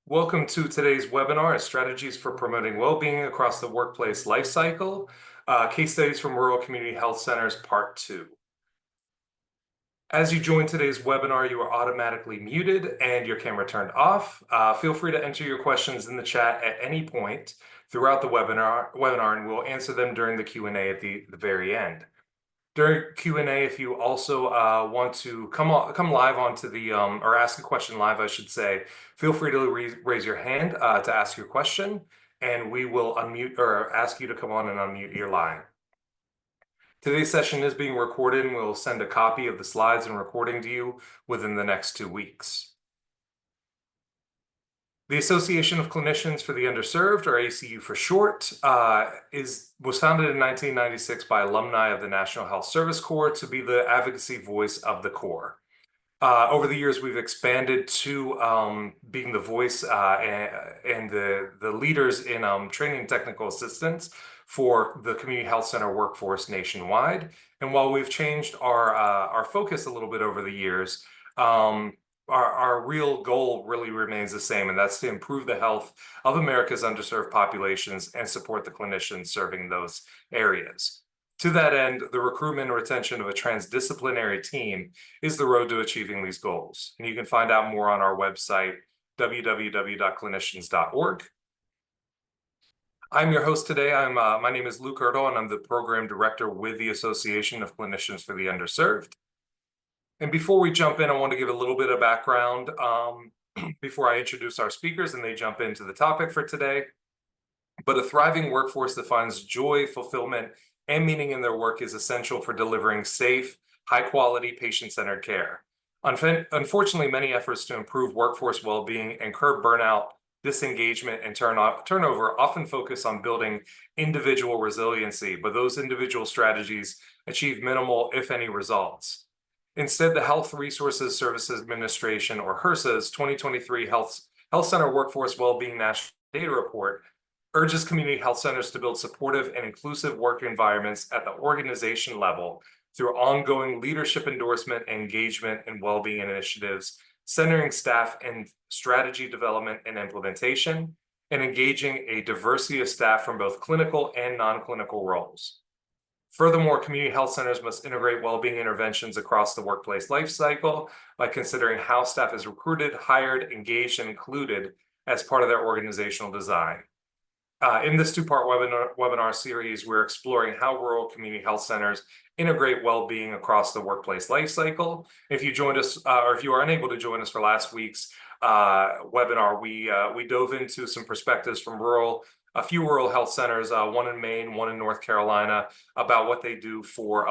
Welcome to today's webinar, Strategies for Promoting Wellbeing Across the Workplace Lifecycle, Case Studies from Rural Community Health Centers, Part 2. As you join today's webinar, you are automatically muted and your camera turned off. Feel free to enter your questions in the chat at any point throughout the webinar and we'll answer them during the Q&A at the very end. During Q&A, if you also want to come live onto the, or ask a question live, I should say, feel free to raise your hand to ask your question, and we will unmute or ask you to come on and unmute your line. Today's session is being recorded, and we'll send a copy of the slides and recording to you within the next 2 weeks. The Association of Clinicians for the Underserved, or ACU for short, was founded in 1996 by alumni of the National Health Service Corps to be the advocacy voice of the Corps. Over the years, we've expanded to being the voice and the leaders in training technical assistance for the community health center workforce nationwide. And while we've changed our focus a little bit over the years, our real goal really remains the same, and that's to improve the health of America's underserved populations and support the clinicians serving those areas. To that end, the recruitment and retention of a transdisciplinary team is the road to achieving these goals. And you can find out more on our website, www.clinicians.org. I'm your host today. My name is Luke Erdahl, and I'm the program director with the Association of Clinicians for the Underserved. And before we jump in, I want to give a little bit of background before I introduce our speakers and they jump into the topic for today. But a thriving workforce that finds joy, fulfillment, and meaning in their work is essential for delivering safe, high-quality, patient-centered care. Unfortunately, many efforts to improve workforce well-being and curb burnout, disengagement, and turnover often focus on building individual resiliency, but those individual strategies achieve minimal, if any, results. Instead, the Health Resources Services Administration, or HRSA's 2023 Health Center Workforce Wellbeing National Data Report urges community health centers to build supportive and inclusive work environments at the organization level through ongoing leadership endorsement, engagement, and well-being initiatives, centering staff in strategy development and implementation, and engaging a diversity of staff from both clinical and non-clinical roles. Furthermore, community health centers must integrate well-being interventions across the workplace life cycle by considering how staff is recruited, hired, engaged, and included as part of their organizational design. In this two-part webinar series, we're exploring how rural community health centers integrate well-being across the workplace life cycle. If you joined us, or if you are unable to join us for last week's webinar, we dove into some perspectives from a few rural health centers, one in Maine, one in North Carolina, about what they do for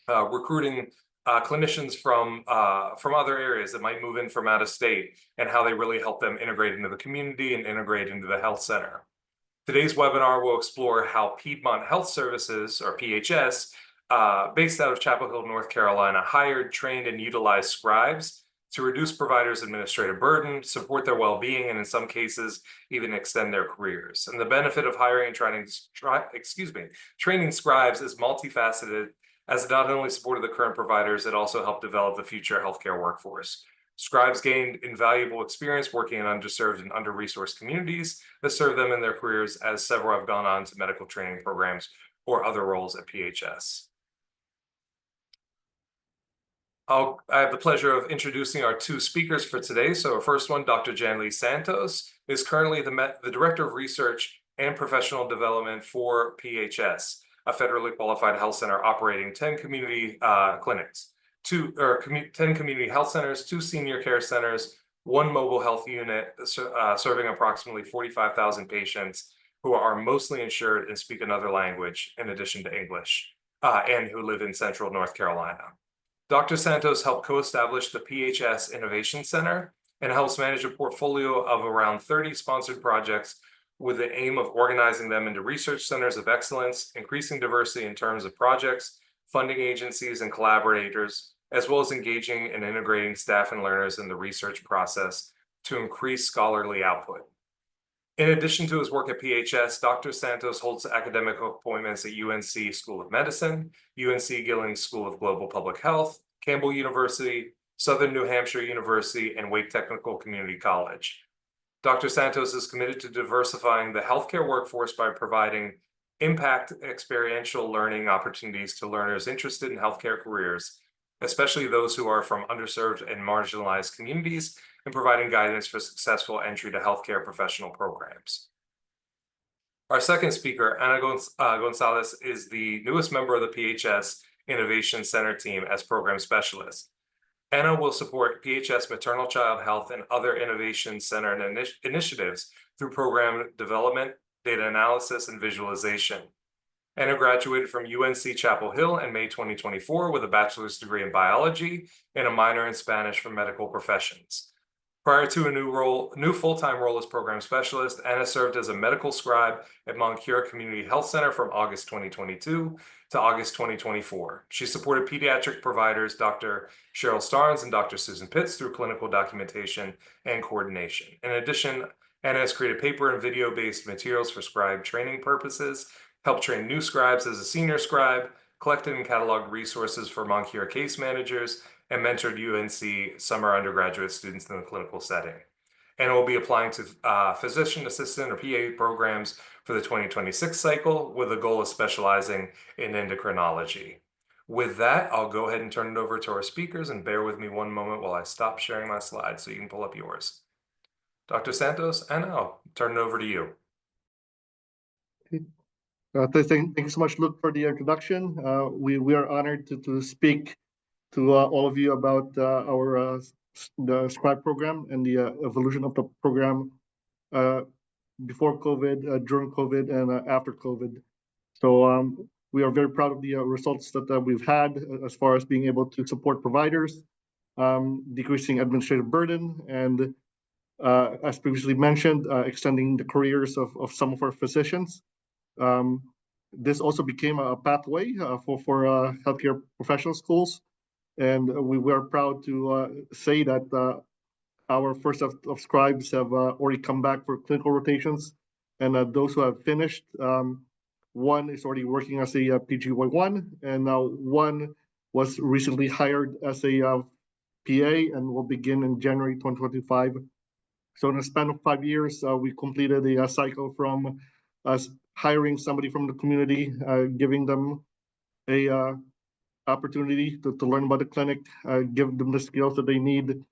recruiting clinicians from other areas that might move in from out of state, and how they really help them integrate into the community and integrate into the health center. Today's webinar will explore how Piedmont Health Services, or PHS, based out of Chapel Hill, North Carolina, hired, trained, and utilized scribes to reduce providers' administrative burden, support their well-being, and in some cases, even extend their careers. And the benefit of hiring and training scribes is multifaceted, as it not only supported the current providers, it also helped develop the future healthcare workforce. Scribes gained invaluable experience working in underserved and under-resourced communities that serve them in their careers, as several have gone on to medical training programs or other roles at PHS. I have the pleasure of introducing our two speakers for today. So our first one, Dr. Janlee Santos, is currently the Director of Research and Professional Development for PHS, a federally qualified health center operating 10 community clinics, 10 community health centers, 2 senior care centers, 1 mobile health unit serving approximately 45,000 patients who are mostly insured and speak another language in addition to English, and who live in central North Carolina. Dr. Santos helped co-establish the PHS Innovation Center and helps manage a portfolio of around 30 sponsored projects with the aim of organizing them into research centers of excellence, increasing diversity in terms of projects, funding agencies, and collaborators, as well as engaging and integrating staff and learners in the research process to increase scholarly output. In addition to his work at PHS, Dr. Santos holds academic appointments at UNC School of Medicine, UNC Gillings School of Global Public Health, Campbell University, Southern New Hampshire University, and Wake Technical Community College. Dr. Santos is committed to diversifying the healthcare workforce by providing impact experiential learning opportunities to learners interested in healthcare careers, especially those who are from underserved and marginalized communities, and providing guidance for successful entry to healthcare professional programs. Our second speaker, Ana Gonzalez, is the newest member of the PHS Innovation Center team as program specialist. Ana will support PHS maternal child health and other innovation center initiatives through program development, data analysis, and visualization. Ana graduated from UNC Chapel Hill in May 2024 with a bachelor's degree in biology and a minor in Spanish for medical professions. Prior to a new full-time role as program specialist, Ana served as a medical scribe at Moncure Community Health Center from August 2022 to August 2024. She supported pediatric providers Dr. Cheryl Starnes and Dr. Susan Pitts through clinical documentation and coordination. In addition, Ana has created paper and video-based materials for scribe training purposes, helped train new scribes as a senior scribe, collected and cataloged resources for Moncure case managers, and mentored UNC summer undergraduate students in the clinical setting. And will be applying to physician assistant or PA programs for the 2026 cycle with a goal of specializing in endocrinology. With that, I'll go ahead and turn it over to our speakers, and bear with me one moment while I stop sharing my slides so you can pull up yours. Dr. Santos, Ana, I'll turn it over to you. Thank you so much, Luke, for the introduction. We are honored to speak to all of you about the Scribe program and the evolution of the program before COVID, during COVID, and after COVID. So we are very proud of the results that we've had as far as being able to support providers, decreasing administrative burden, and as previously mentioned, extending the careers of some of our physicians. This also became a pathway for healthcare professional schools. And we are proud to say that our first of scribes have already come back for clinical rotations. And those who have finished, one is already working as a PGY1, and now one was recently hired as a PA and will begin in January 2025. So in a span of 5 years, we completed a cycle from hiring somebody from the community, giving them a opportunity to learn about the clinic, give them the skills that they need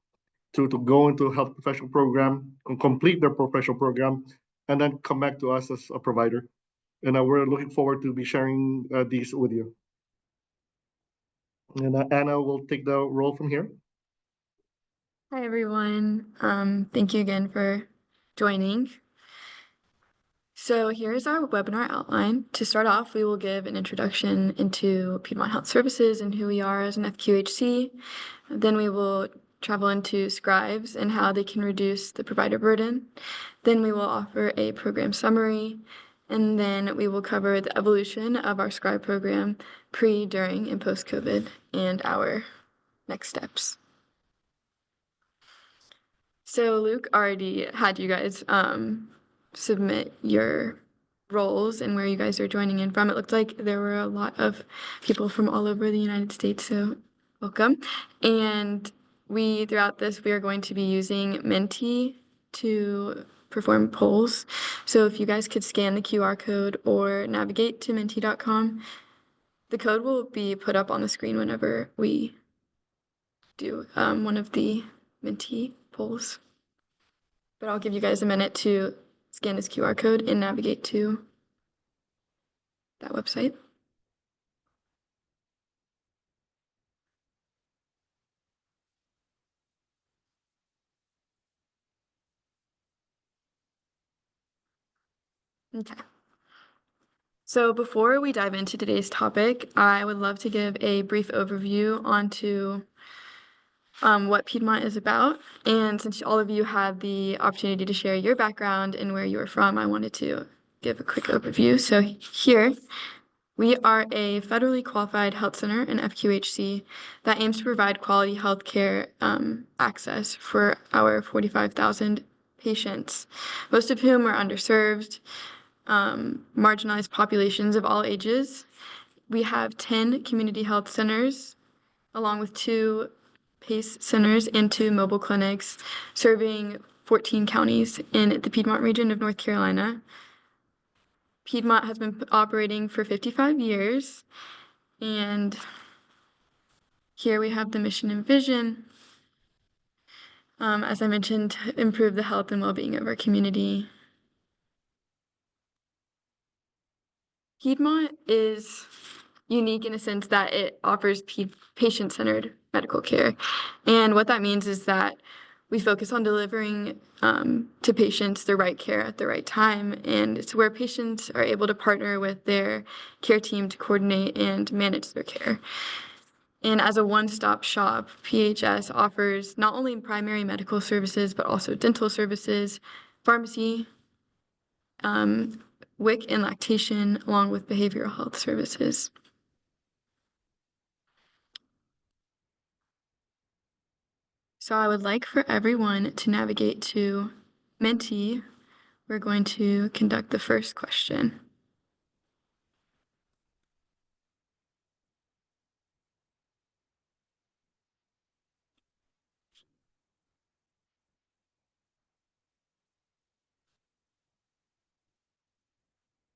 to go into a health professional program, complete their professional program, and then come back to us as a provider. And we're looking forward to be sharing these with you. And Ana will take the role from here. Hi, everyone. Thank you again for joining. So here's our webinar outline. To start off, we will give an introduction into Piedmont Health Services and who we are as an FQHC. Then we will travel into scribes and how they can reduce the provider burden. Then we will offer a program summary, and then we will cover the evolution of our scribe program pre, during, and post-COVID, and our next steps. So Luke already had you guys submit your roles and where you guys are joining in from. It looked like there were a lot of people from all over the United States, so welcome. And throughout this, we are going to be using Menti to perform polls. So if you guys could scan the QR code or navigate to menti.com, the code will be put up on the screen whenever we do one of the Menti polls. But I'll give you guys a minute to scan this QR code and navigate to that website. Okay. So before we dive into today's topic, I would love to give a brief overview onto what Piedmont is about. And since all of you had the opportunity to share your background and where you are from, I wanted to give a quick overview. So here, we are a federally qualified health center, an FQHC, that aims to provide quality healthcare access for our 45,000 patients, most of whom are underserved, marginalized populations of all ages. We have 10 community health centers, along with 2 PACE centers and 2 mobile clinics, serving 14 counties in the Piedmont region of North Carolina. Piedmont has been operating for 55 years, and here we have the mission and vision. As I mentioned, improve the health and well-being of our community. Piedmont is unique in a sense that it offers patient-centered medical care. And what that means is that we focus on delivering to patients the right care at the right time. And it's where patients are able to partner with their care team to coordinate and manage their care. And as a one-stop shop, PHS offers not only primary medical services, but also dental services, pharmacy, WIC and lactation, along with behavioral health services. So I would like for everyone to navigate to Menti. We're going to conduct the first question.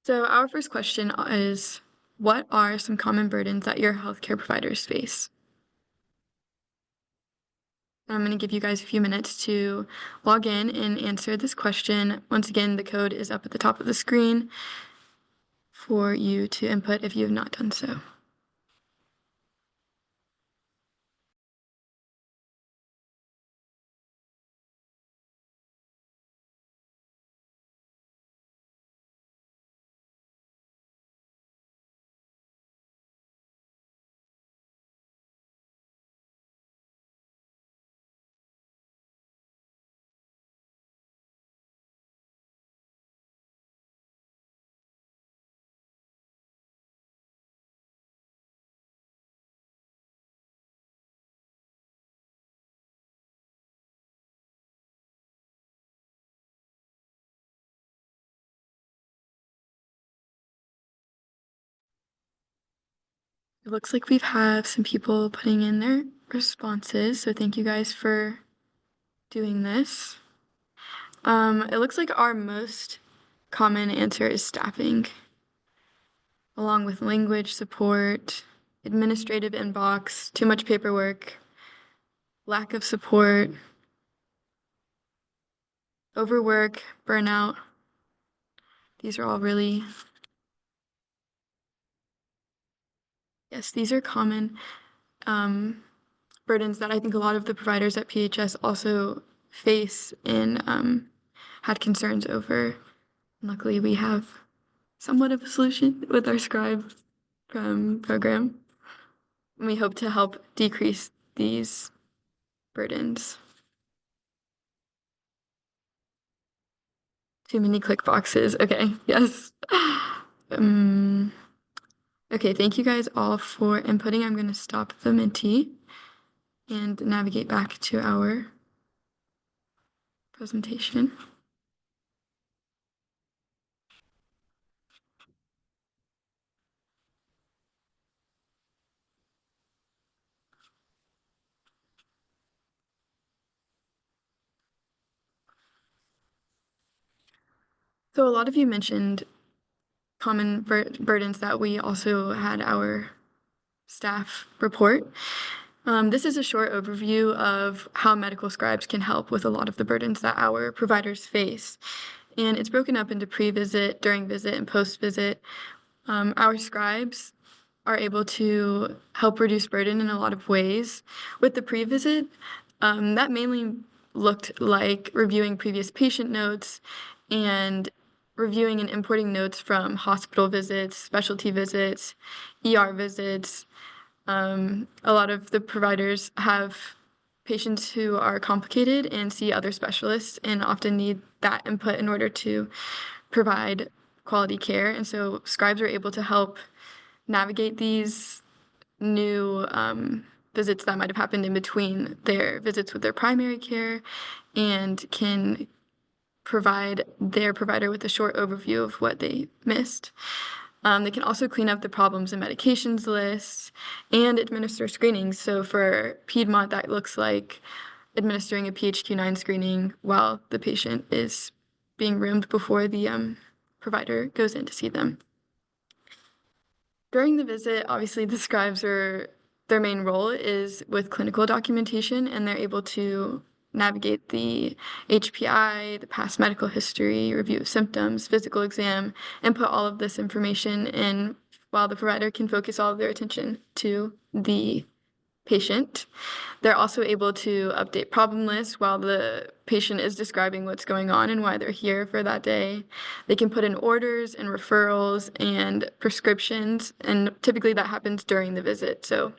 So our first question is, what are some common burdens that your healthcare providers face? I'm going to give you guys a few minutes to log in and answer this question. Once again, the code is up at the top of the screen for you to input if you have not done so. It looks like we have some people putting in their responses, so thank you guys for doing this. It looks like our most common answer is staffing, along with language support, administrative inbox, too much paperwork, lack of support, overwork, burnout. These are all really, yes, these are common burdens that I think a lot of the providers at PHS also face and had concerns over. Luckily, we have somewhat of a solution with our scribe program. We hope to help decrease these burdens. Too many click boxes. Okay, yes. Okay, thank you guys all for inputting. I'm going to stop the Menti and navigate back to our presentation. So a lot of you mentioned common burdens that we also had our staff report. This is a short overview of how medical scribes can help with a lot of the burdens that our providers face. And it's broken up into pre-visit, during visit, and post-visit. Our scribes are able to help reduce burden in a lot of ways. With the pre-visit, that mainly looked like reviewing previous patient notes and reviewing and importing notes from hospital visits, specialty visits, ER visits. A lot of the providers have patients who are complicated and see other specialists and often need that input in order to provide quality care. And so scribes are able to help navigate these new visits that might have happened in between their visits with their primary care and can provide their provider with a short overview of what they missed. They can also clean up the problems and medications lists and administer screenings. So for Piedmont, that looks like administering a PHQ-9 screening while the patient is being roomed before the provider goes in to see them. During the visit, obviously the scribes their main role is with clinical documentation, and they're able to navigate the HPI, the past medical history, review of symptoms, physical exam, and put all of this information in while the provider can focus all of their attention to the patient. They're also able to update problem lists while the patient is describing what's going on and why they're here for that day. They can put in orders and referrals and prescriptions, and typically that happens during the visit. So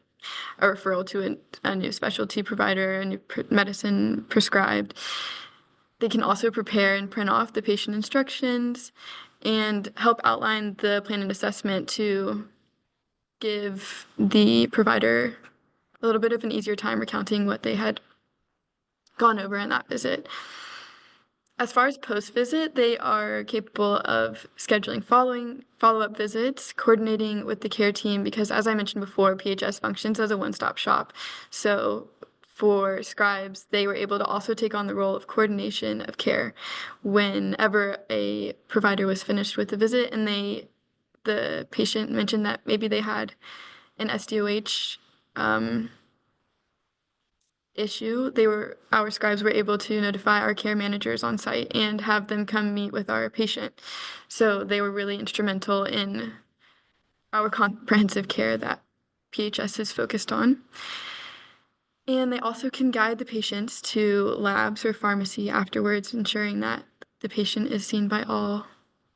a referral to a new specialty provider, a new medicine prescribed. They can also prepare and print off the patient instructions and help outline the plan and assessment to give the provider a little bit of an easier time recounting what they had gone over in that visit. As far as post-visit, they are capable of scheduling follow-up visits, coordinating with the care team, because as I mentioned before, PHS functions as a one-stop shop. So for scribes, they were able to also take on the role of coordination of care whenever a provider was finished with the visit and the patient mentioned that maybe they had an SDOH issue. Our scribes were able to notify our care managers on site and have them come meet with our patient. So they were really instrumental in our comprehensive care that PHS is focused on. And they also can guide the patients to labs or pharmacy afterwards, ensuring that the patient is seen by all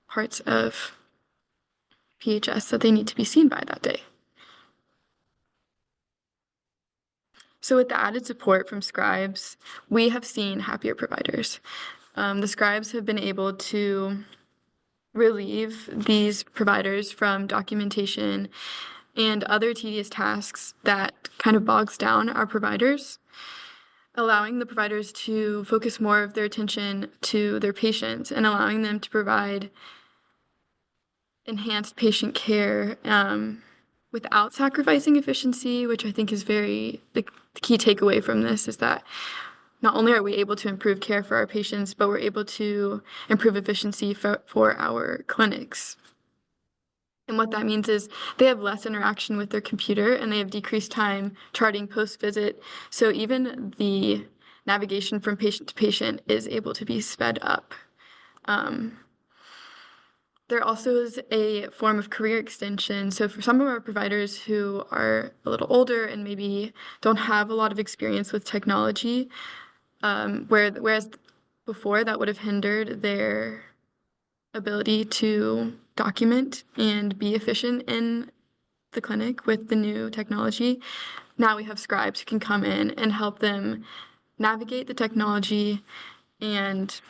parts of PHS that they need to be seen by that day. So with the added support from scribes, we have seen happier providers. The scribes have been able to relieve these providers from documentation and other tedious tasks that kind of bogs down our providers, allowing the providers to focus more of their attention to their patients and allowing them to provide enhanced patient care without sacrificing efficiency, which I think is the key takeaway from this is that not only are we able to improve care for our patients, but we're able to improve efficiency for our clinics. And what that means is they have less interaction with their computer and they have decreased time charting post-visit. So even the navigation from patient to patient is able to be sped up. There also is a form of career extension. So for some of our providers who are a little older and maybe don't have a lot of experience with technology, whereas before that would have hindered their ability to document and be efficient in the clinic with the new technology, now we have scribes who can come in and help them navigate the technology and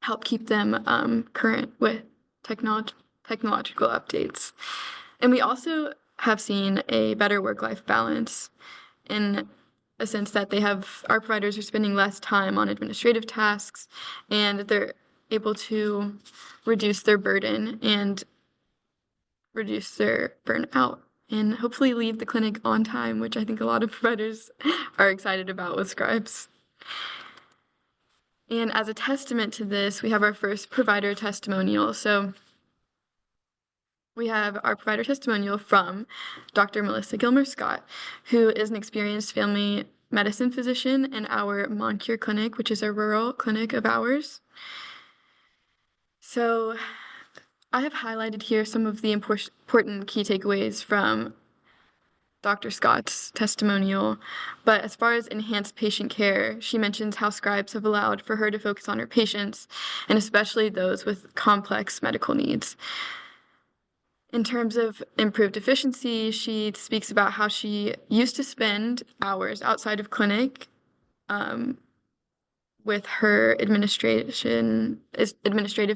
help keep them current with technological updates. And we also have seen a better work-life balance in a sense that our providers are spending less time on administrative tasks and they're able to reduce their burden and reduce their burnout and hopefully leave the clinic on time, which I think a lot of providers are excited about with scribes. And as a testament to this, we have our first provider testimonial. So we have our provider testimonial from Dr. Melissa Gilmer-Scott, who is an experienced family medicine physician in our Moncure Clinic, which is a rural clinic of ours. So I have highlighted here some of the important key takeaways from Dr. Scott's testimonial, but as far as enhanced patient care, she mentions how scribes have allowed for her to focus on her patients, and especially those with complex medical needs. In terms of improved efficiency, she speaks about how she used to spend hours outside of clinic with her administrative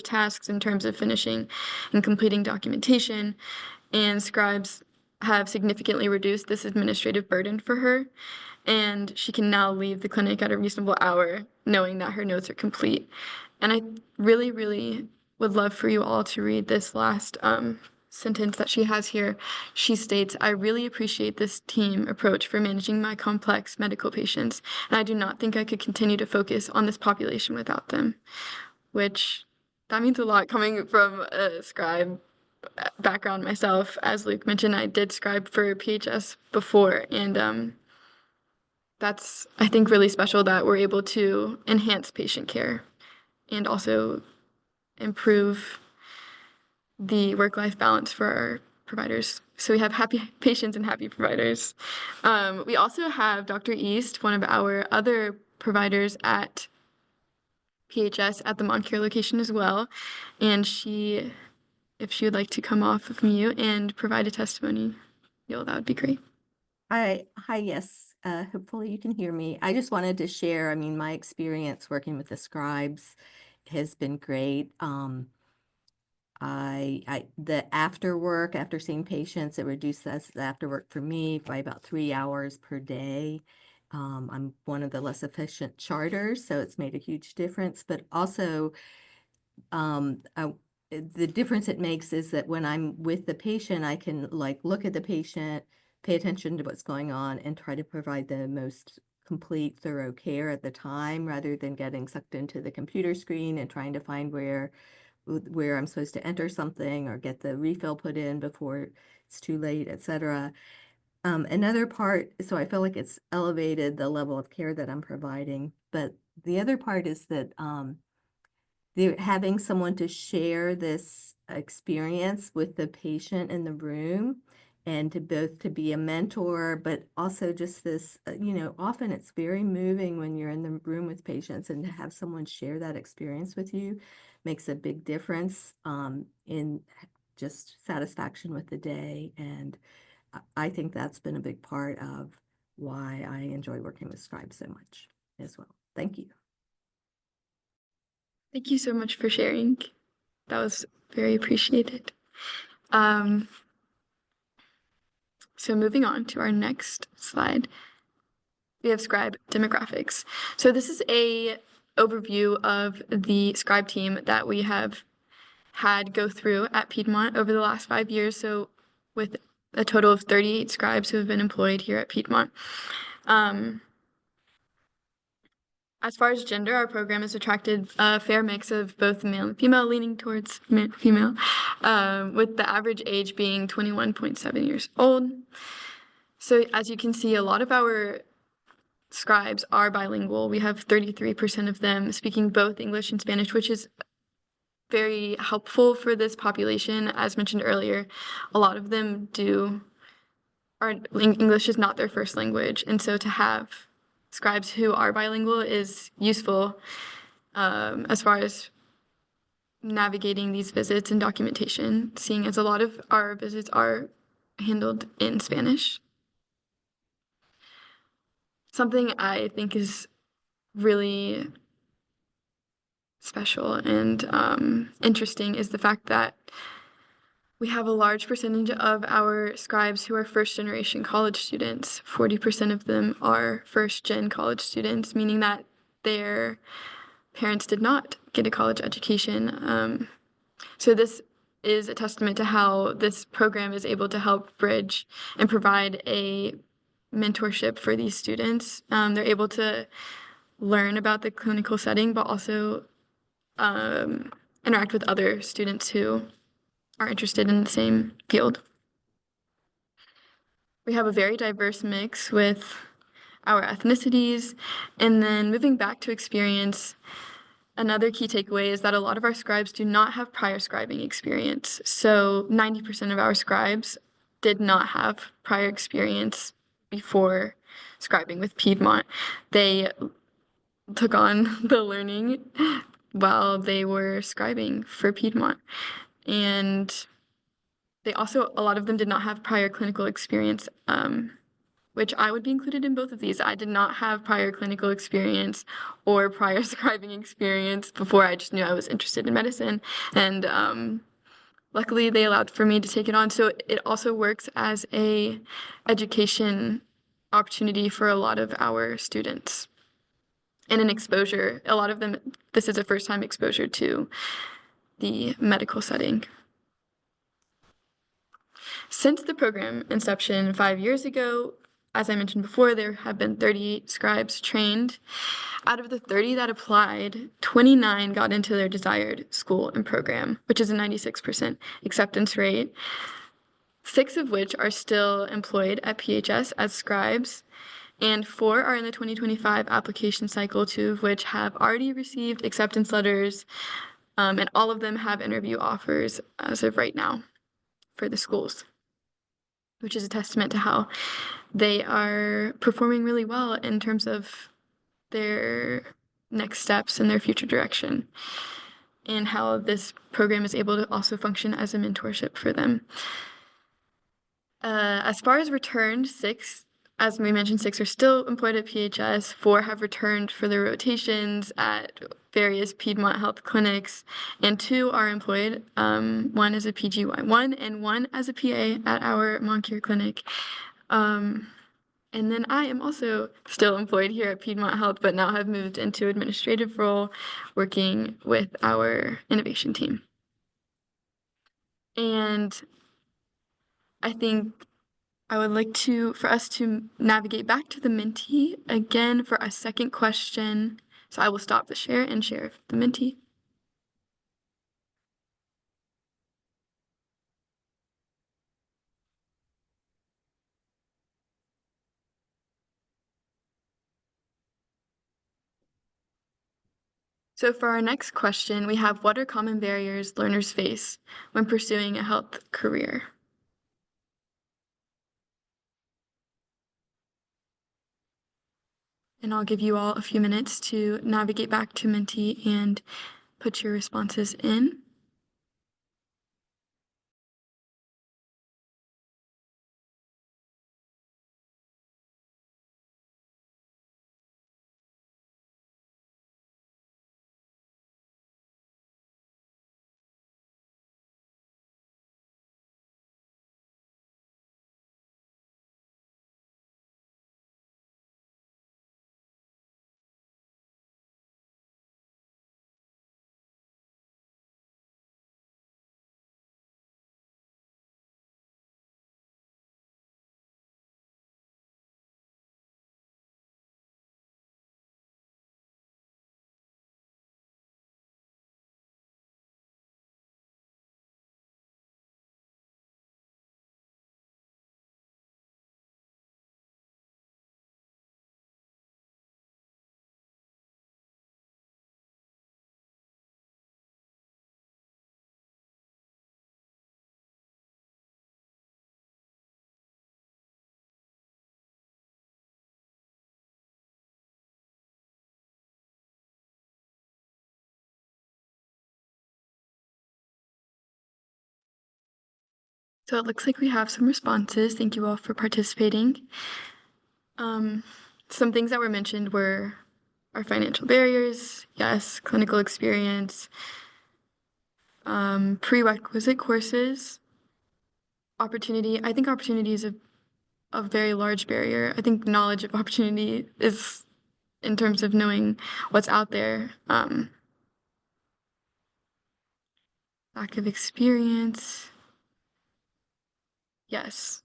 tasks in terms of finishing and completing documentation, and scribes have significantly reduced this administrative burden for her, and she can now leave the clinic at a reasonable hour knowing that her notes are complete. And I really, really would love for you all to read this last sentence that she has here. She states, "I really appreciate this team approach for managing my complex medical patients, and I do not think I could continue to focus on this population without them," which that means a lot coming from a scribe background myself. As Luke mentioned, I did scribe for PHS before, and that's, I think, really special that we're able to enhance patient care and also improve the work-life balance for our providers. So we have happy patients and happy providers. We also have Dr. East, one of our other providers at PHS at the Montcure location as well. And she, if she would like to come off of mute and provide a testimony, that would be great. Hi, yes. Hopefully you can hear me. I just wanted to share, I mean, my experience working with the scribes has been great. The after work, after seeing patients, it reduces the after work for me by about 3 hours per day. I'm one of the less efficient charters, so it's made a huge difference. But also, the difference it makes is that when I'm with the patient, I can like look at the patient, pay attention to what's going on, and try to provide the most complete, thorough care at the time, rather than getting sucked into the computer screen and trying to find where I'm supposed to enter something or get the refill put in before it's too late, etc. Another part, so I feel like it's elevated the level of care that I'm providing. But the other part is that having someone to share this experience with the patient in the room, and to be a mentor, but also just this, often it's very moving when you're in the room with patients, and to have someone share that experience with you makes a big difference in just satisfaction with the day. And I think that's been a big part of why I enjoy working with scribes so much as well. Thank you. Thank you so much for sharing. That was very appreciated. So moving on to our next slide, we have scribe demographics. So this is a overview of the scribe team that we have had go through at Piedmont over the last 5 years. So with a total of 38 scribes who have been employed here at Piedmont. As far as gender, our program has attracted a fair mix of both male and female, leaning towards female, with the average age being 21.7 years old. So as you can see, a lot of our scribes are bilingual. We have 33% of them speaking both English and Spanish, which is very helpful for this population. As mentioned earlier, a lot of them English is not their first language, and so to have scribes who are bilingual is useful as far as navigating these visits and documentation, seeing as a lot of our visits are handled in Spanish. Something I think is really special and interesting is the fact that we have a large percentage of our scribes who are first-generation college students. 40% of them are first-gen college students, meaning that their parents did not get a college education. So this is a testament to how this program is able to help bridge and provide a mentorship for these students. They're able to learn about the clinical setting, but also interact with other students who are interested in the same field. We have a very diverse mix with our ethnicities. And then moving back to experience, another key takeaway is that a lot of our scribes do not have prior scribing experience. So 90% of our scribes did not have prior experience before scribing with Piedmont. They took on the learning while they were scribing for Piedmont. And they also, a lot of them did not have prior clinical experience, which I would be included in both of these. I did not have prior clinical experience or prior scribing experience before. I just knew I was interested in medicine. And luckily they allowed for me to take it on. So it also works as a education opportunity for a lot of our students. And an exposure, a lot of them, this is a first time exposure to the medical setting. Since the program inception 5 years ago, as I mentioned before, there have been 38 scribes trained. Out of the 30 that applied, 29 got into their desired school and program, which is a 96% acceptance rate. 6 of which are still employed at PHS as scribes, and 4 are in the 2025 application cycle, 2 of which have already received acceptance letters, and all of them have interview offers as of right now for the schools, which is a testament to how they are performing really well in terms of their next steps and their future direction, and how this program is able to also function as a mentorship for them. As far as returned, 6, as we mentioned, 6 are still employed at PHS, 4 have returned for their rotations at various Piedmont Health clinics, and 2 are employed, 1 as a PGY1 and 1 as a PA at our Moncure clinic. And then I am also still employed here at Piedmont Health, but now have moved into administrative role, working with our innovation team. And I think I would like for us to navigate back to the Menti again for a second question. So I will stop the share and share the Menti. So for our next question, we have, what are common barriers learners face when pursuing a health career? And I'll give you all a few minutes to navigate back to Menti and put your responses in. So it looks like we have some responses. Thank you all for participating. Some things that were mentioned were our financial barriers, yes, clinical experience, prerequisite courses, opportunity. I think opportunity is a very large barrier. I think knowledge of opportunity is, in terms of knowing what's out there, lack of experience. Yes.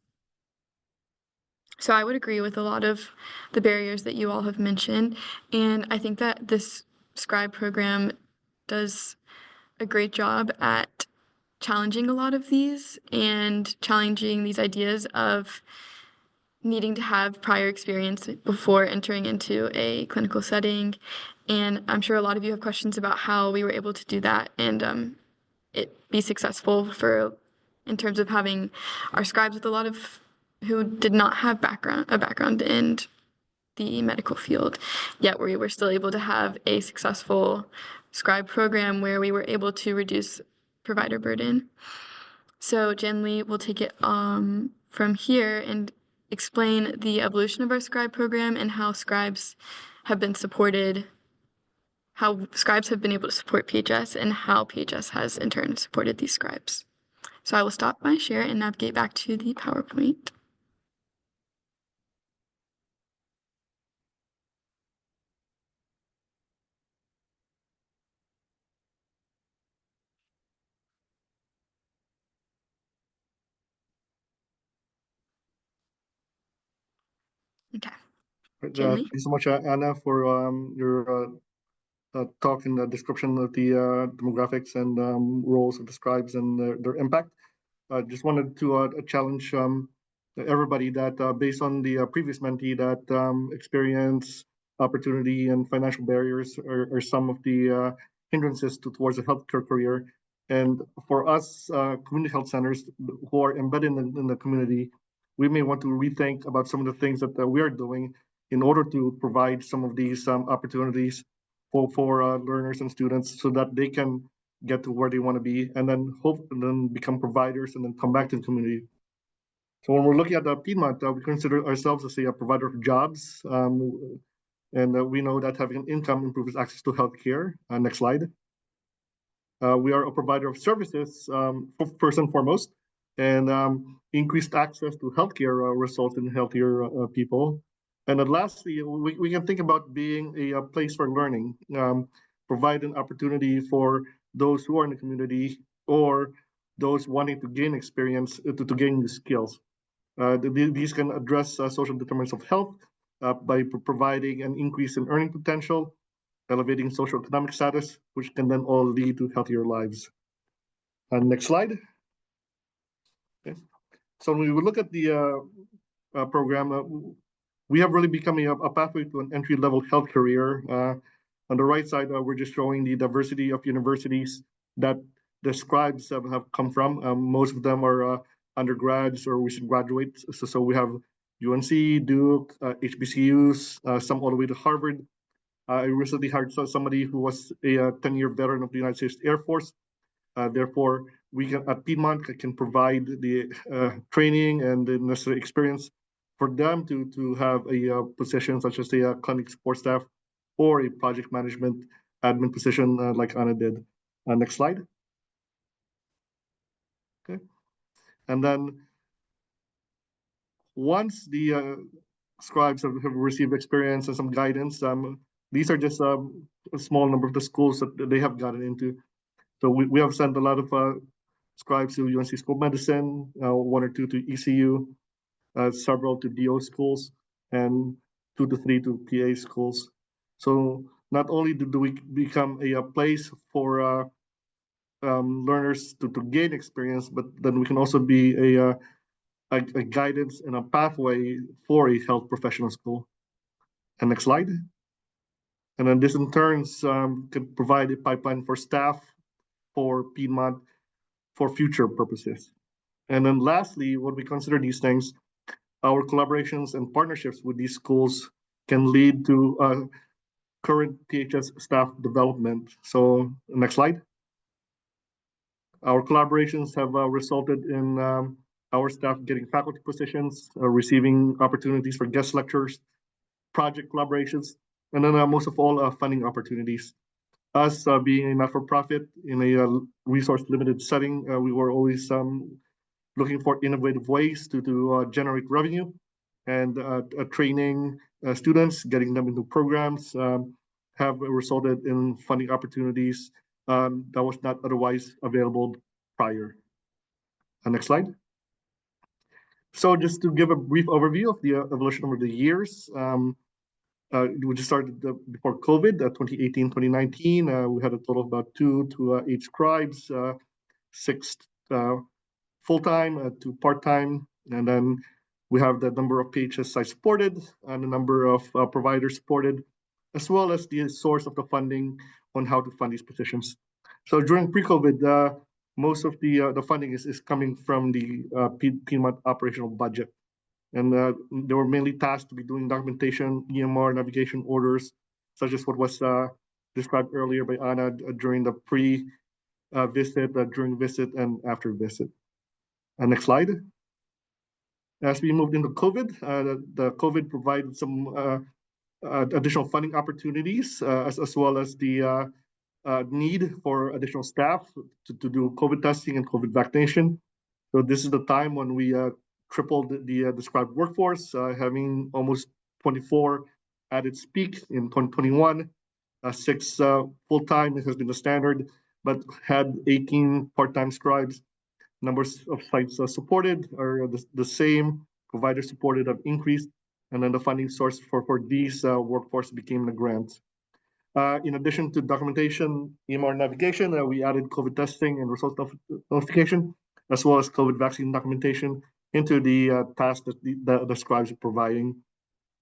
So I would agree with a lot of the barriers that you all have mentioned. And I think that this scribe program does a great job at challenging a lot of these and challenging these ideas of needing to have prior experience before entering into a clinical setting. And I'm sure a lot of you have questions about how we were able to do that and it be successful in terms of having our scribes with a lot of who did not have a background in the medical field, yet we were still able to have a successful scribe program where we were able to reduce provider burden. So Jen Lee will take it from here and explain the evolution of our scribe program and how scribes have been supported, how scribes have been able to support PHS and how PHS has in turn supported these scribes. So I will stop my share and navigate back to the PowerPoint. Okay. Thank Jenny? you so much, Anna, for your talk and the description of the demographics and roles of the scribes and their impact. I just wanted to challenge everybody that based on the previous mentee that experience, opportunity, and financial barriers are some of the hindrances towards a healthcare career. And for us, community health centers who are embedded in the community, we may want to rethink about some of the things that we are doing in order to provide some of these opportunities for learners and students so that they can get to where they want to be and then hope and then become providers and then come back to the community. So when we're looking at Piedmont, we consider ourselves as a provider of jobs. And we know that having an income improves access to healthcare. Next slide. We are a provider of services, first and foremost, and increased access to healthcare results in healthier people. And then lastly, we can think about being a place for learning, provide an opportunity for those who are in the community or those wanting to gain experience to gain new skills. These can address social determinants of health by providing an increase in earning potential, elevating social economic status, which can then all lead to healthier lives. Next slide. Okay. So when we look at the program, we have really become a pathway to an entry-level health career. On the right side, we're just showing the diversity of universities that the scribes have come from. Most of them are undergrads or recent graduates. So we have UNC, Duke, HBCUs, some all the way to Harvard. I recently hired somebody who was a 10-year veteran of the United States Air Force. Therefore, we can, at Piedmont can provide the training and the necessary experience for them to have a position such as a clinic support staff or a project management admin position like Anna did. Next slide. Okay. And then once the scribes have received experience and some guidance, these are just a small number of the schools that they have gotten into. So we have sent a lot of scribes to UNC School of Medicine, one or two to ECU, several to DO schools, and 2 to 3 to PA schools. So not only do we become a place for learners to gain experience, but then we can also be a guidance and a pathway for a health professional school. And next slide. And then this in turns could provide a pipeline for staff for Piedmont for future purposes. And then lastly, when we consider these things, our collaborations and partnerships with these schools can lead to current PHS staff development. So next slide. Our collaborations have resulted in our staff getting faculty positions, receiving opportunities for guest lectures, project collaborations, and then most of all, funding opportunities. Us being a not-for-profit in a resource-limited setting, we were always looking for innovative ways to generate revenue and training students, getting them into programs have resulted in funding opportunities that was not otherwise available prior. Next slide. So just to give a brief overview of the evolution over the years, we just started before COVID, 2018, 2019. We had a total of about 2 to 8 scribes, 6 full-time, 2 part-time, and then we have the number of PHS sites supported and the number of providers supported, as well as the source of the funding on how to fund these positions. So during pre-COVID, most of the funding is coming from the Piedmont operational budget. And they were mainly tasked to be doing documentation, EMR, navigation orders, such as what was described earlier by Anna during the pre-visit, during visit, and after visit. Next slide. As we moved into COVID, the COVID provided some additional funding opportunities, as well as the need for additional staff to do COVID testing and COVID vaccination. So this is the time when we tripled the described workforce, having almost 24 at its peak in 2021. 6 full-time has been the standard, but had 18 part-time scribes. Numbers of sites supported are the same. Providers supported have increased. And then the funding source for these workforce became the grants. In addition to documentation, EMR navigation, we added COVID testing and result notification, as well as COVID vaccine documentation into the task that the scribes are providing.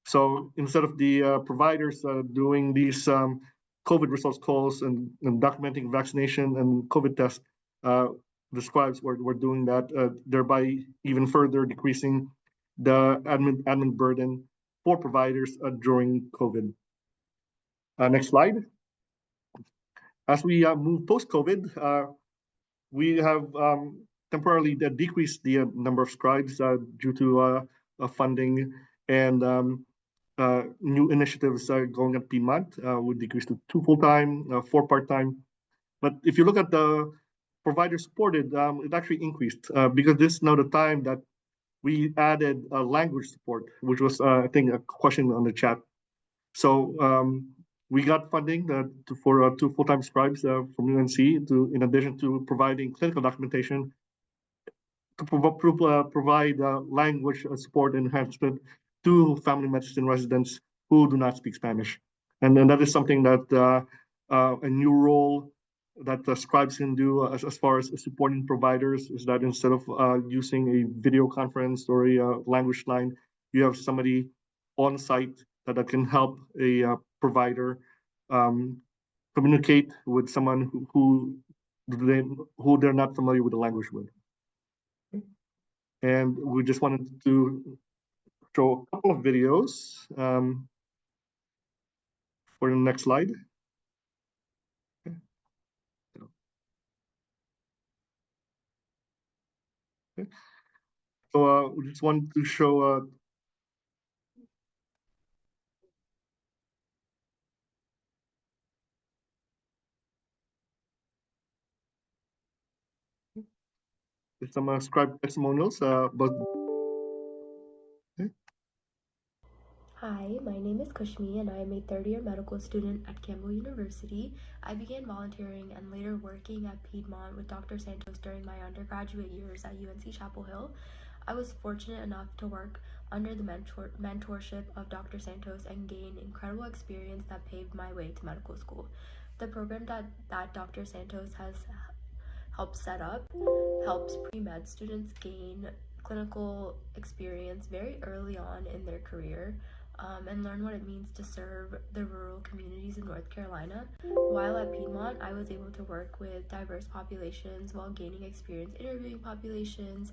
So instead of the providers doing these COVID results calls and documenting vaccination and COVID tests, the scribes were doing that, thereby even further decreasing the admin burden for providers during COVID. Next slide. As we move post-COVID, we have temporarily decreased the number of scribes due to funding and new initiatives going at Piedmont. We decreased to 2 full-time, 4 part-time. But if you look at the provider supported, it actually increased because this is now the time that we added language support, which was, I think, a question on the chat. So we got funding for 2 full-time scribes from UNC, in addition to providing clinical documentation, to provide language support enhancement to family medicine residents who do not speak Spanish. And then that is something that a new role that scribes can do as far as supporting providers is that instead of using a video conference or a language line, you have somebody on site that can help a provider communicate with someone who they're not familiar with the language with. And we just wanted to show a couple of videos for the next slide. Okay. So we just wanted to show some scribe testimonials, but Hi, my name is Kushmi and I am a third-year medical student at Campbell University. I began volunteering and later working at Piedmont with Dr. Santos during my undergraduate years at UNC Chapel Hill. I was fortunate enough to work under the mentorship of Dr. Santos and gain incredible experience that paved my way to medical school. The program that Dr. Santos has helped set up helps pre-med students gain clinical experience very early on in their career. And learn what it means to serve the rural communities in North Carolina. While at Piedmont, I was able to work with diverse populations while gaining experience interviewing populations,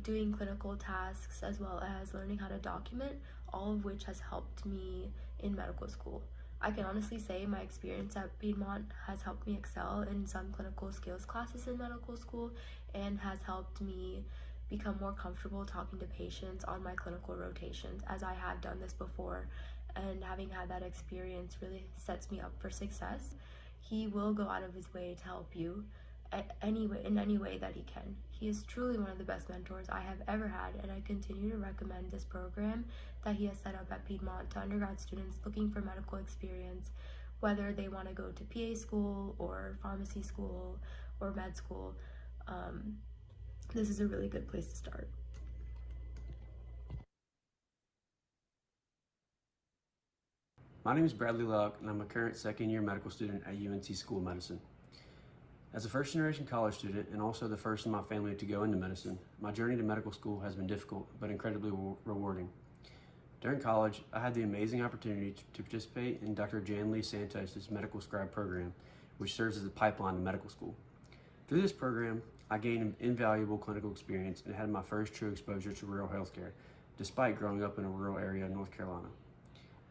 doing clinical tasks, as well as learning how to document, all of which has helped me in medical school. I can honestly say my experience at Piedmont has helped me excel in some clinical skills classes in medical school and has helped me become more comfortable talking to patients on my clinical rotations, as I have done this before, and having had that experience really sets me up for success. He will go out of his way to help you in any way that he can. He is truly one of the best mentors I have ever had, and I continue to recommend this program that he has set up at Piedmont to undergrad students looking for medical experience, whether they want to go to PA school or pharmacy school or med school. This is a really good place to start. My name is Bradley Luck, and I'm a current second-year medical student at UNC School of Medicine. As a first-generation college student and also the first in my family to go into medicine, my journey to medical school has been difficult but incredibly rewarding. During college, I had the amazing opportunity to participate in Dr. Jan Lee Santos' medical scribe program, which serves as a pipeline to medical school. Through this program, I gained invaluable clinical experience and had my first true exposure to rural healthcare, despite growing up in a rural area in North Carolina.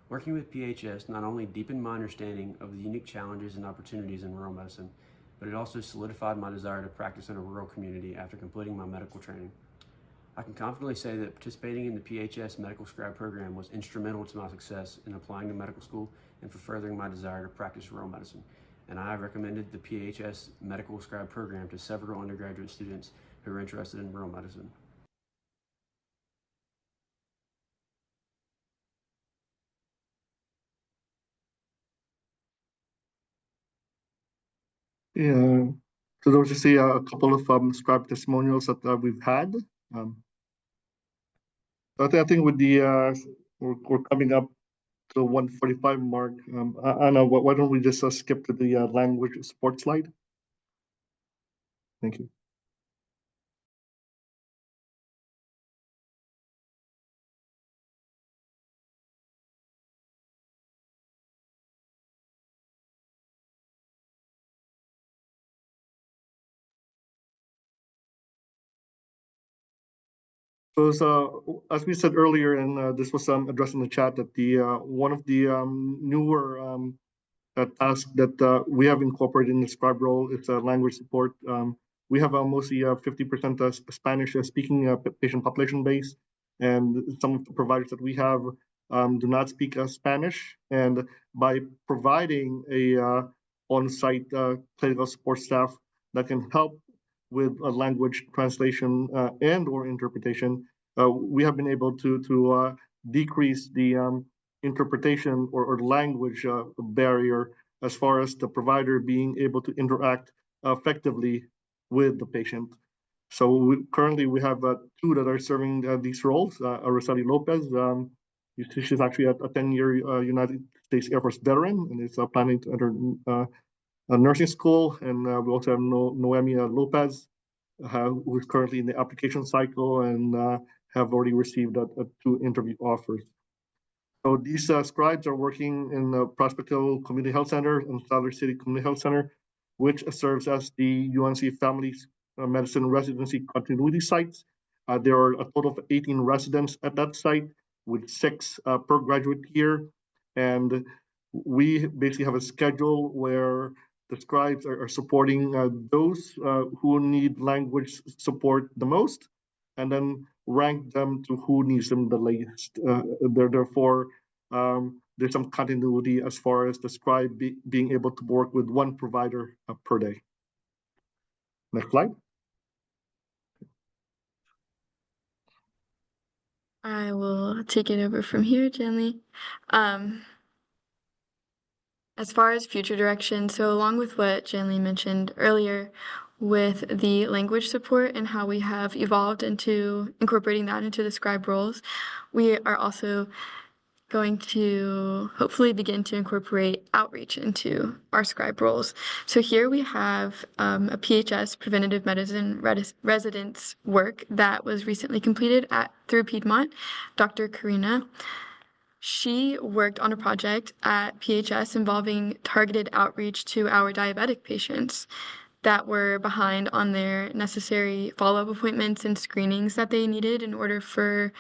Working with PHS not only deepened my understanding of the unique challenges and opportunities in rural medicine, but it also solidified my desire to practice in a rural community after completing my medical training. I can confidently say that participating in the PHS Medical Scribe program was instrumental to my success in applying to medical school and for furthering my desire to practice rural medicine. And I have recommended the PHS Medical Scribe program to several undergraduate students who are interested in rural medicine. yeah, so those just a couple of scribe testimonials that we've had. I think with the we're coming up to the 1:45 mark. Anna, why don't we just skip to the language support slide? Thank you. So as we said earlier, and this was addressed in the chat, that the one of the newer task that we have incorporated in the scribe role is language support. We have mostly 50% Spanish speaking patient population base, and some of the providers that we have do not speak Spanish. And by providing a on-site clinical support staff that can help with language translation and or interpretation, we have been able to decrease the interpretation or language barrier as far as the provider being able to interact effectively with the patient. So currently we have two that are serving these roles. Araceli Lopez, she's actually a 10-year United States Air Force veteran and is planning to enter a nursing school. And we also have Noemi Lopez, who is currently in the application cycle and have already received 2 interview offers. So these scribes are working in the Prospect Hill Community Health Center and Sadler City Community Health Center, which serves as the UNC Family Medicine Residency Continuity sites. There are a total of 18 residents at that site, with 6 per graduate year. And we basically have a schedule where the scribes are supporting those who need language support the most, and then rank them to who needs them the latest. Therefore, there's some continuity as far as the scribe being able to work with 1 provider per day. Next slide. I will take it over from here, Jenny. As far as future direction, so along with what Janley mentioned earlier with the language support and how we have evolved into incorporating that into the scribe roles, we are also going to hopefully begin to incorporate outreach into our scribe roles. So here we have a PHS, Preventative Medicine Residence work that was recently completed through Piedmont, Dr. Karina. She worked on a project at PHS involving targeted outreach to our diabetic patients that were behind on their necessary follow-up appointments and screenings that they needed in order for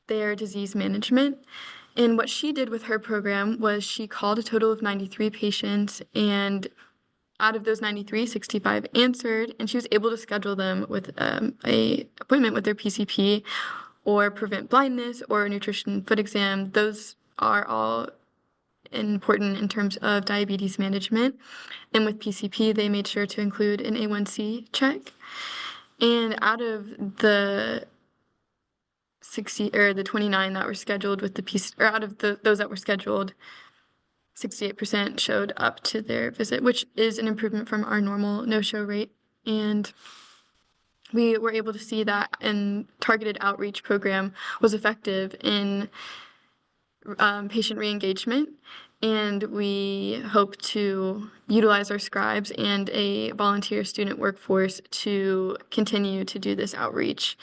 their disease management. And what she did with her program was she called a total of 93 patients, and out of those 93, 65 answered, and she was able to schedule them with a appointment with their PCP or prevent blindness or a nutrition foot exam. Those are all important in terms of diabetes management. And with PCP, they made sure to include an A1C check. And out of the 60 or the 29 that were scheduled with the PC, or out of those that were scheduled, 68% showed up to their visit, which is an improvement from our normal no-show rate. And we were able to see that a targeted outreach program was effective in patient re-engagement, and we hope to utilize our scribes and a volunteer student workforce to continue to do this outreach,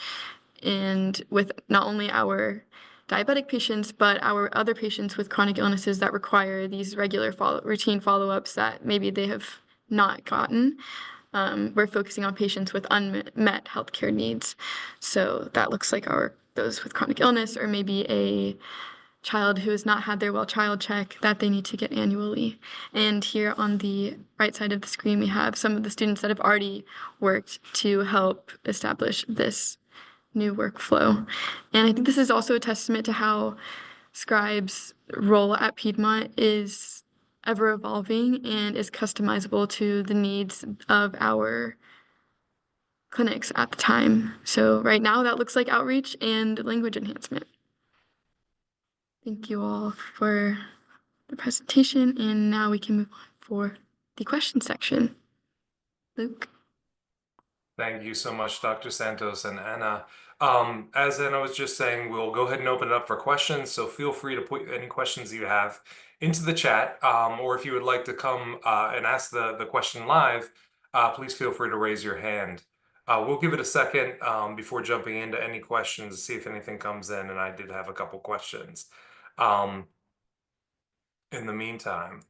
and with not only our diabetic patients, but our other patients with chronic illnesses that require these regular routine follow-ups that maybe they have not gotten. We're focusing on patients with unmet healthcare needs. So that looks like those with chronic illness, or maybe a child who has not had their well child check that they need to get annually. And here on the right side of the screen, we have some of the students that have already worked to help establish this new workflow. And I think this is also a testament to how Scribe's role at Piedmont is ever evolving and is customizable to the needs of our clinics at the time. So right now that looks like outreach and language enhancement. Thank you all for the presentation, and now we can move on for the question section. Luke. Thank you so much, Dr. Santos and Anna. As I was just saying, we'll go ahead and open it up for questions. So feel free to put any questions you have into the chat, or if you would like to come and ask the question live, please feel free to raise your hand. We'll give it a second before jumping into any questions, see if anything comes in. And I did have a couple questions. In the meantime,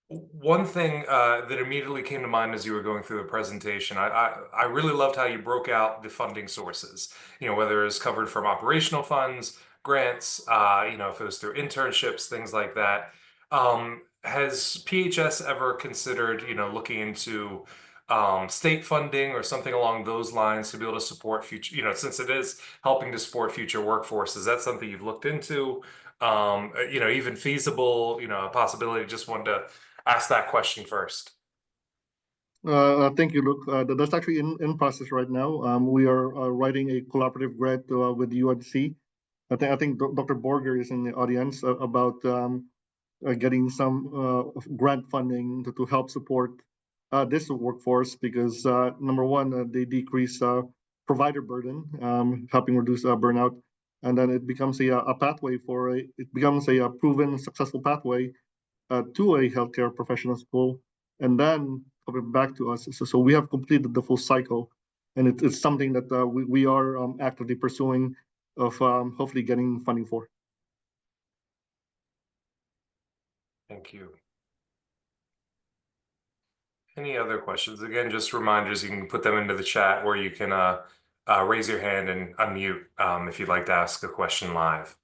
one thing that immediately came to mind as you were going through the presentation, I really loved how you broke out the funding sources, whether it's covered from operational funds, grants, if it was through internships, things like that. Has PHS ever considered, looking into state funding or something along those lines to be able to support future, since it is helping to support future workforce, is that something you've looked into? Even feasible, a possibility? Just wanted to ask that question first. Thank you, Luke. That's actually in process right now. We are writing a collaborative grant with UNC. I think Dr. Borger is in the audience about getting some grant funding to help support this workforce because number one, they decrease provider burden, helping reduce burnout, and then it becomes a pathway it becomes a proven successful pathway to a healthcare professional school, and then coming back to us. So we have completed the full cycle, and it's something that we are actively pursuing of hopefully getting funding for. Thank you. Any other questions? Again, just reminders, you can put them into the chat, or you can raise your hand and unmute if you'd like to ask a question live.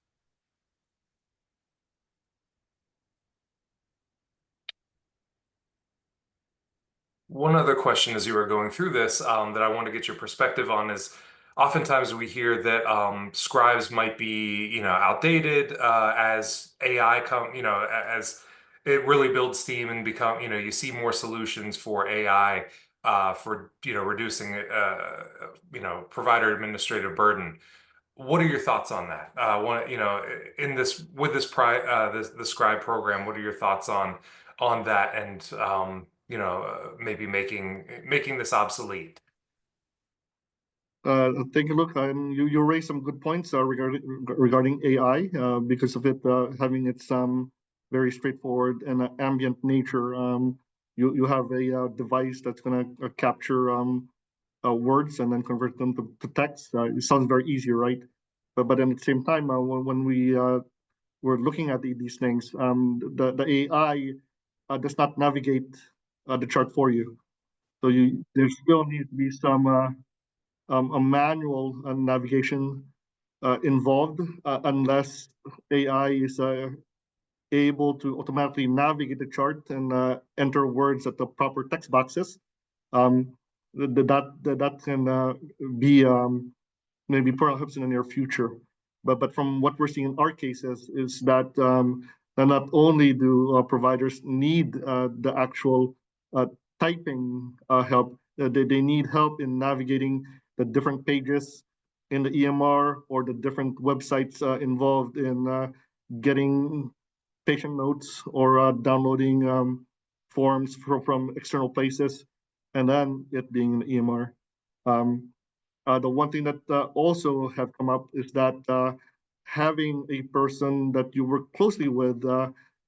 One other question as you were going through this that I want to get your perspective on is oftentimes we hear that scribes might be, outdated as AI as it really builds steam and become, you see more solutions for AI for, reducing, provider administrative burden. What are your thoughts on that? In this with this the scribe program, what are your thoughts on that and maybe making this obsolete? Thank you, Luke. You raised some good points regarding AI because of it having its very straightforward and ambient nature. You have a device that's going to capture words and then convert them to text. It sounds very easy, right? But at the same time, when we were looking at these things, the AI does not navigate the chart for you. So there still needs to be some a manual navigation involved unless AI is able to automatically navigate the chart and enter words at the proper text boxes. That can be maybe perhaps in the near future. But from what we're seeing in our cases is that not only do providers need the actual typing help, they need help in navigating the different pages in the EMR or the different websites involved in getting patient notes or downloading forms from external places, and then it being in the EMR. The one thing that also have come up is that having a person that you work closely with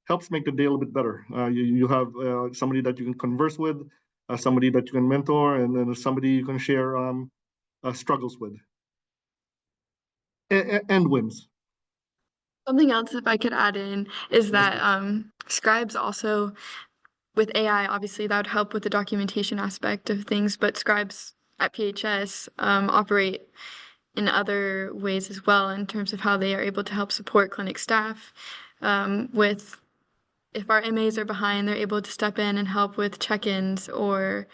helps make the day a little bit better. You have somebody that you can converse with, somebody that you can mentor, and then somebody you can share struggles with and wins. Something else, if I could add in, is that scribes also, with AI, obviously that would help with the documentation aspect of things, but scribes at PHS operate in other ways as well in terms of how they are able to help support clinic staff with, if our MAs are behind, they're able to step in and help with check-ins, or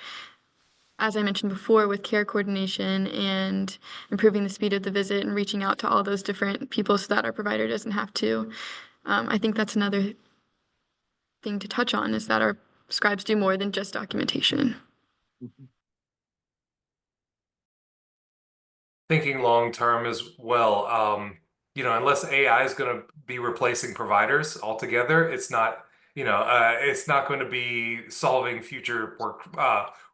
as I mentioned before, with care coordination and improving the speed of the visit and reaching out to all those different people so that our provider doesn't have to. I think that's another thing to touch on, is that our scribes do more than just documentation. Thinking long term as well, unless AI is going to be replacing providers altogether, it's not going to be solving future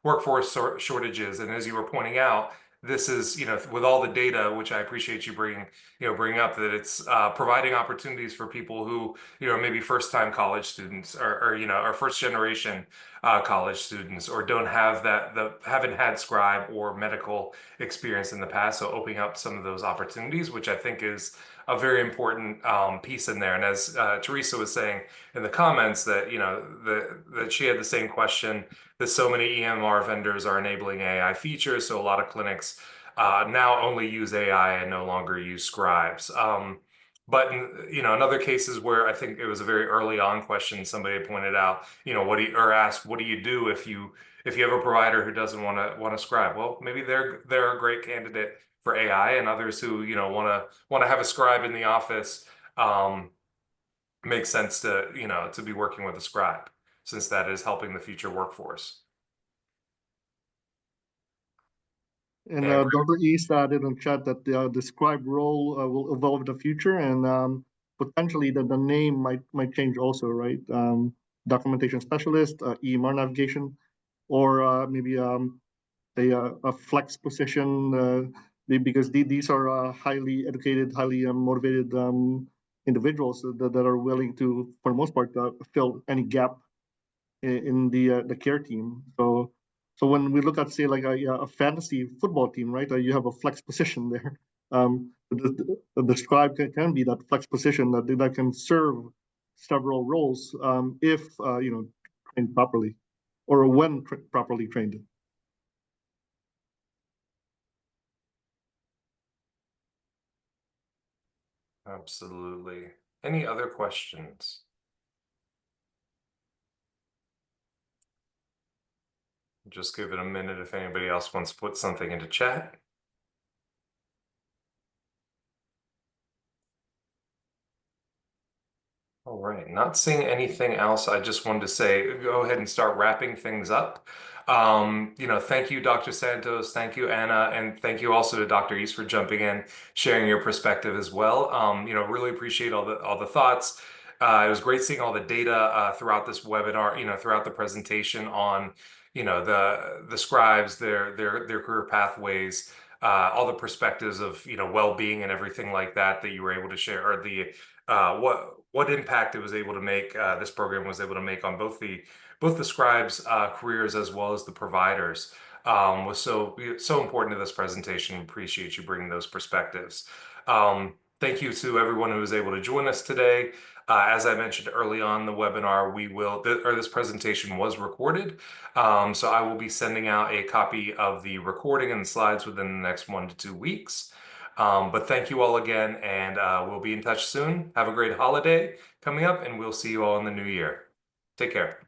workforce shortages. And as you were pointing out, this is, with all the data, which I appreciate you bringing up, that it's providing opportunities for people who, maybe first-time college students or first generation college students, or don't have haven't had scribe or medical experience in the past. So opening up some of those opportunities, which I think is a very important piece in there. And as Teresa was saying in the comments, that that she had the same question, that so many EMR vendors are enabling AI features, so a lot of clinics now only use AI and no longer use scribes. But in other cases where I think it was a very early on question, somebody pointed out, or asked, what do you do if you have a provider who doesn't want to scribe? Well, maybe they're a great candidate for AI, and others who want to have a scribe in the office. Makes sense to be working with a scribe, since that is helping the future workforce. And Yeah. Dr. East added in chat that the scribe role will evolve in the future, and potentially the name might change also, right? Documentation specialist, EMR navigation, or maybe a flex position, because these are highly educated, highly motivated individuals that are willing to, for the most part, fill any gap in the care team. So when we look at, say, like a fantasy football team, right, you have a flex position there. The scribe can be that flex position that can serve several roles if trained properly, or when properly trained. Absolutely. Any other questions? Just give it a minute if anybody else wants to put something into chat. All right, not seeing anything else. I just wanted to say, go ahead and start wrapping things up. Thank you, Dr. Santos. Thank you, Anna, and thank you also to Dr. East for jumping in, sharing your perspective as well. Really appreciate all the thoughts. It was great seeing all the data throughout this webinar, throughout the presentation on, the scribes, their career pathways, all the perspectives of, well-being and everything like that you were able to share, or the what impact it was able to make, this program was able to make on both the scribes' careers as well as the providers, was so important to this presentation. Appreciate you bringing those perspectives. Thank you to everyone who was able to join us today. As I mentioned early on the webinar, this presentation was recorded. So I will be sending out a copy of the recording and the slides within the next 1 to 2 weeks. But thank you all again, and we'll be in touch soon. Have a great holiday coming up, and we'll see you all in the new year. Take care.